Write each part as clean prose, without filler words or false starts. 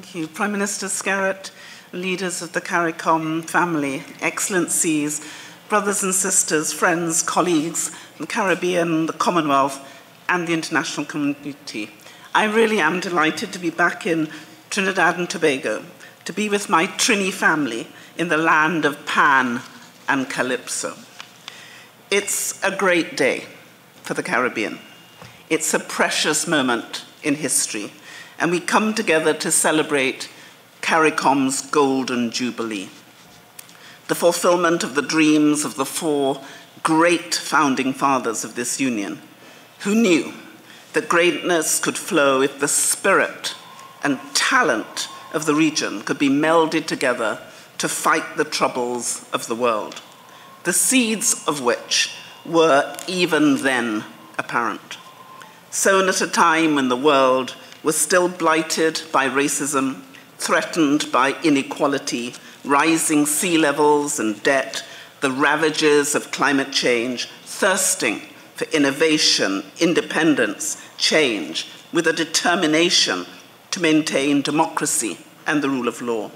Thank you. Prime Minister Skerritt, leaders of the CARICOM family, excellencies, brothers and sisters, friends, colleagues, the Caribbean, the Commonwealth, and the international community. I really am delighted to be back in Trinidad and Tobago, to be with my Trini family in the land of Pan and Calypso. It's a great day for the Caribbean. It's a precious moment in history, and we come together to celebrate CARICOM's Golden Jubilee, the fulfillment of the dreams of the four great founding fathers of this union, who knew that greatness could flow if the spirit and talent of the region could be melded together to fight the troubles of the world, the seeds of which were even then apparent. Sown at a time when the world was still blighted by racism, threatened by inequality, rising sea levels and debt, the ravages of climate change, thirsting for innovation, independence, change, with a determination to maintain democracy and the rule of law.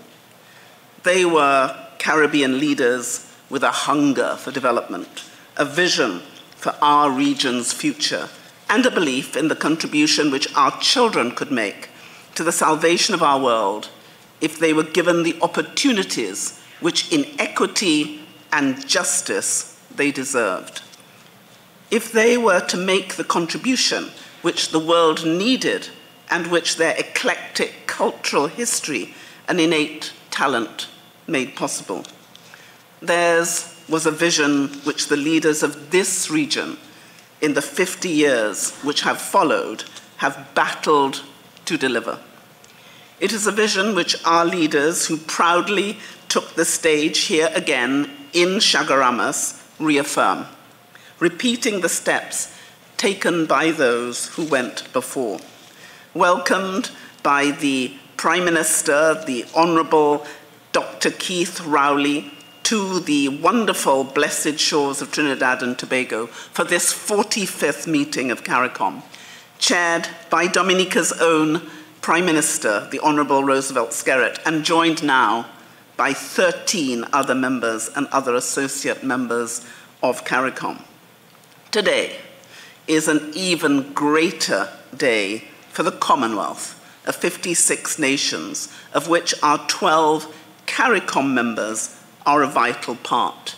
They were Caribbean leaders with a hunger for development, a vision for our region's future, and a belief in the contribution which our children could make to the salvation of our world if they were given the opportunities which in equity and justice they deserved. If they were to make the contribution which the world needed and which their eclectic cultural history and innate talent made possible. Theirs was a vision which the leaders of this region in the 50 years which have followed have battled to deliver. It is a vision which our leaders, who proudly took the stage here again in Chaguaramas, reaffirm, repeating the steps taken by those who went before. Welcomed by the Prime Minister, the Honourable Dr. Keith Rowley, to the wonderful blessed shores of Trinidad and Tobago for this 45th meeting of CARICOM, chaired by Dominica's own Prime Minister, the Honourable Roosevelt Skerritt, and joined now by 13 other members and other associate members of CARICOM. Today is an even greater day for the Commonwealth of 56 nations, of which our 12 CARICOM members are a vital part,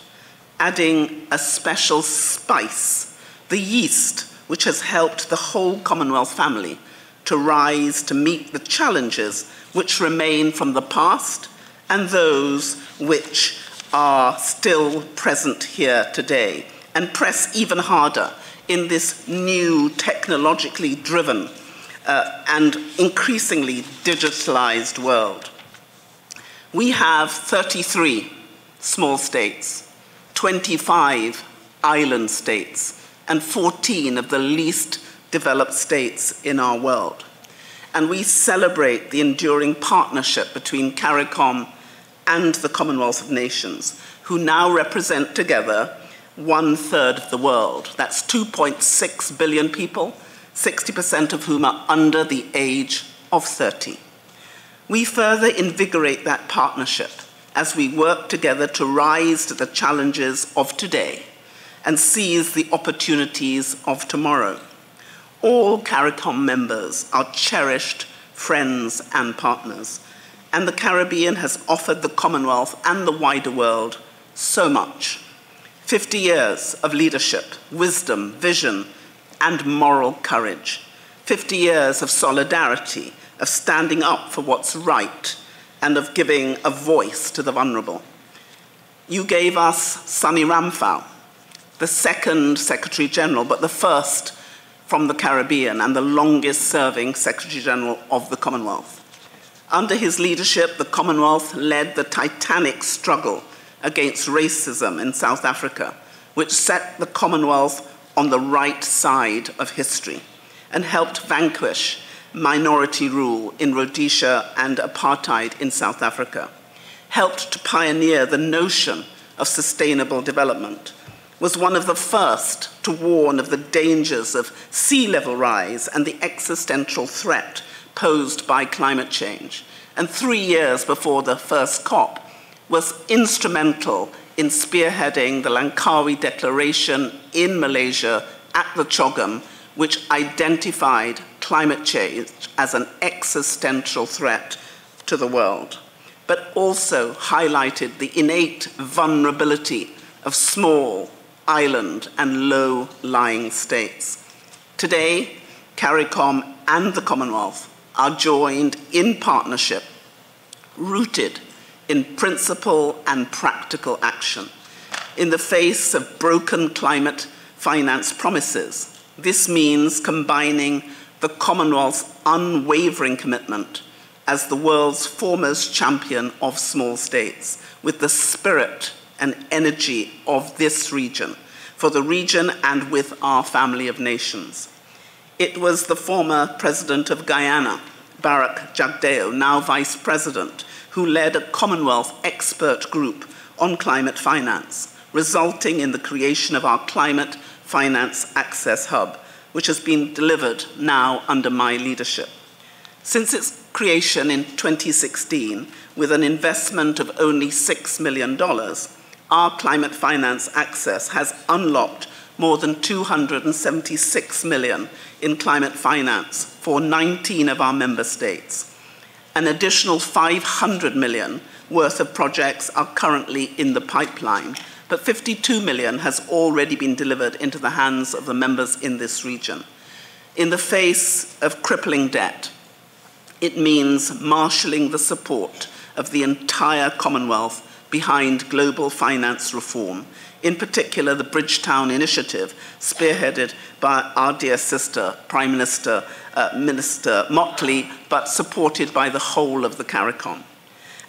adding a special spice, the yeast which has helped the whole Commonwealth family to rise to meet the challenges which remain from the past and those which are still present here today, and press even harder in this new technologically driven and increasingly digitalized world. We have 33 small states, 25 island states, and 14 of the least developed states in our world. And we celebrate the enduring partnership between CARICOM and the Commonwealth of Nations, who now represent together 1/3 of the world. That's 2.6 billion people, 60% of whom are under the age of 30. We further invigorate that partnership as we work together to rise to the challenges of today and seize the opportunities of tomorrow. All CARICOM members are cherished friends and partners, and the Caribbean has offered the Commonwealth and the wider world so much. 50 years of leadership, wisdom, vision, and moral courage. 50 years of solidarity, of standing up for what's right, and of giving a voice to the vulnerable. You gave us Sonny Ramphal, the second Secretary General, but the first from the Caribbean and the longest serving Secretary General of the Commonwealth. Under his leadership, the Commonwealth led the titanic struggle against racism in South Africa, which set the Commonwealth on the right side of history and helped vanquish minority rule in Rhodesia and apartheid in South Africa, helped to pioneer the notion of sustainable development, was one of the first to warn of the dangers of sea level rise and the existential threat posed by climate change, and 3 years before the first COP, was instrumental in spearheading the Langkawi Declaration in Malaysia at the CHOGM, which identified climate change as an existential threat to the world, but also highlighted the innate vulnerability of small, island, and low-lying states. Today, CARICOM and the Commonwealth are joined in partnership, rooted in principle and practical action. In the face of broken climate finance promises, this means combining the Commonwealth's unwavering commitment as the world's foremost champion of small states with the spirit and energy of this region, for the region and with our family of nations. It was the former president of Guyana, Barak Jagdeo, now vice president, who led a Commonwealth expert group on climate finance, resulting in the creation of our Climate Finance Access Hub, which has been delivered now under my leadership. Since its creation in 2016, with an investment of only $6 million, our Climate Finance Access has unlocked more than $276 million in climate finance for 19 of our member states. An additional $500 million worth of projects are currently in the pipeline, but $52 million has already been delivered into the hands of the members in this region. In the face of crippling debt, it means marshalling the support of the entire Commonwealth behind global finance reform, in particular the Bridgetown Initiative, spearheaded by our dear sister, Prime Minister, Minister Motley, but supported by the whole of the CARICOM.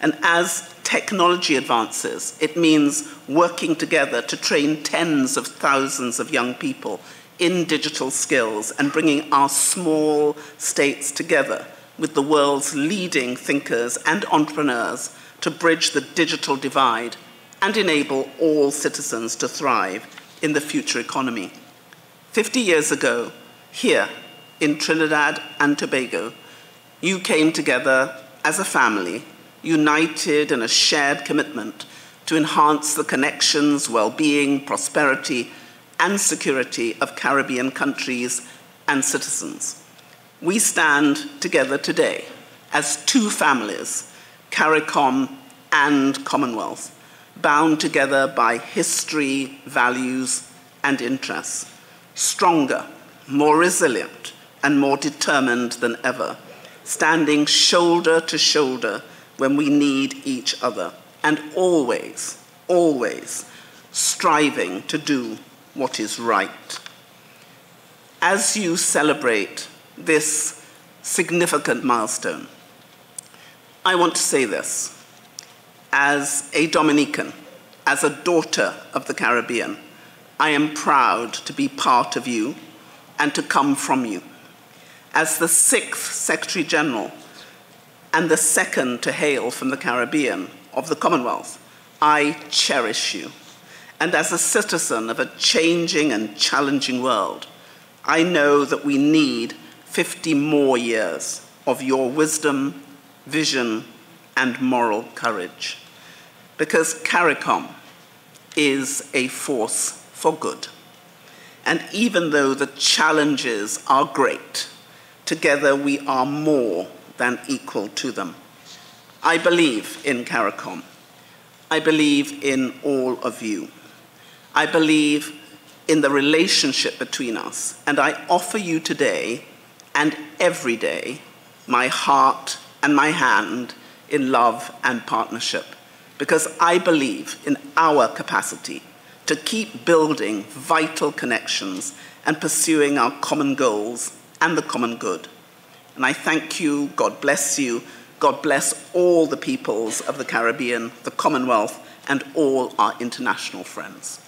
And as technology advances, it means working together to train tens of thousands of young people in digital skills and bringing our small states together with the world's leading thinkers and entrepreneurs to bridge the digital divide and enable all citizens to thrive in the future economy. 50 years ago, here in Trinidad and Tobago, you came together as a family, united in a shared commitment to enhance the connections, well-being, prosperity, and security of Caribbean countries and citizens. We stand together today as two families, CARICOM and Commonwealth, bound together by history, values, and interests, stronger, more resilient, and more determined than ever, standing shoulder to shoulder when we need each other, and always, always striving to do what is right. As you celebrate this significant milestone, I want to say this. As a Dominican, as a daughter of the Caribbean, I am proud to be part of you and to come from you. As the 6th Secretary General and the 2nd to hail from the Caribbean of the Commonwealth, I cherish you. And as a citizen of a changing and challenging world, I know that we need 50 more years of your wisdom, vision, and moral courage. Because CARICOM is a force for good. And even though the challenges are great, together we are more than equal to them. I believe in CARICOM. I believe in all of you. I believe in the relationship between us, and I offer you today and every day my heart and my hand in love and partnership, because I believe in our capacity to keep building vital connections and pursuing our common goals and the common good. And I thank you, God bless you, God bless all the peoples of the Caribbean, the Commonwealth, and all our international friends.